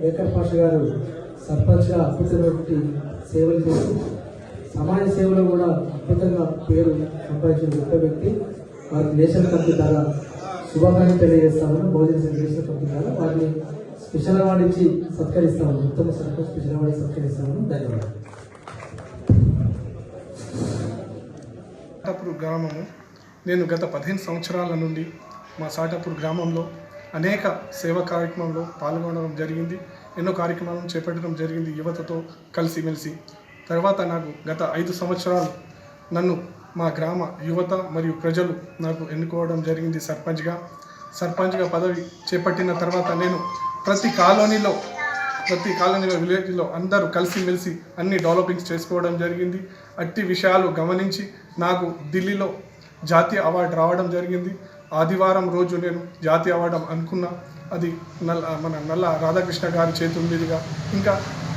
Acre Pasha గారు సర్పంచ్గా అద్భుతమైనటువంటి సేవలు చేసి సమాజ సేవలో కూడా అద్భుతంగా పేరు సంపాదించిన గొప్ప వ్యక్తి. వారికి నేషనల్ కమిటీ ద్వారా శుభాకాంక్షలు తెలియజేస్తామని బహుజన నేషనల్ కమిటీ ద్వారా వారిని స్పెషల్ అవార్డు ఇచ్చి సత్కరిస్తామని ఉత్తమ సర్పంచ్ స్పెషల్ అవార్డు సత్కరిస్తామని. ధన్యవాదాలు. సాటాపూర్ గ్రామము నేను గత 15 సంవత్సరాల నుండి మా సాటాపూర్ గ్రామంలో అనేక సేవా కార్యక్రమంలో పాల్గొనడం జరిగింది. ఎన్నో కార్యక్రమాలను చేపట్టడం జరిగింది యువతతో కలిసిమెలిసి. తర్వాత నాకు గత 5 సంవత్సరాలు నన్ను మా గ్రామ యువత మరియు ప్రజలు నాకు ఎన్నుకోవడం జరిగింది సర్పంచ్గా పదవి చేపట్టిన తర్వాత నేను ప్రతి కాలనీలో విలేజ్లో అందరూ కలిసిమెలిసి అన్ని డెవలపింగ్స్ చేసుకోవడం జరిగింది. అట్టి విషయాలు గమనించి నాకు ఢిల్లీలో జాతీయ అవార్డు రావడం జరిగింది. ఆదివారం రోజు నేను జాతీయ అవార్డు అనుకున్నా. అది మన నల్ల రాధాకృష్ణ గారి చేతుల మీదుగా. ఇంకా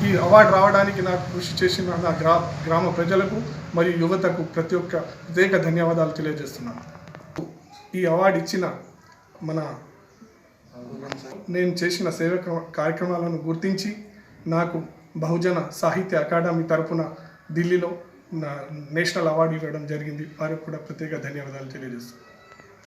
ఈ అవార్డు రావడానికి నాకు కృషి చేసిన నా గ్రామ ప్రజలకు మరియు యువతకు ప్రత్యేక ధన్యవాదాలు తెలియజేస్తున్నాను. ఈ అవార్డు ఇచ్చిన నేను చేసిన సేవ కార్యక్రమాలను గుర్తించి నాకు బహుజన సాహిత్య అకాడమీ తరఫున ఢిల్లీలో నేషనల్ అవార్డు ఇవ్వడం జరిగింది. వారికి కూడా ప్రత్యేక ధన్యవాదాలు తెలియజేస్తున్నాను.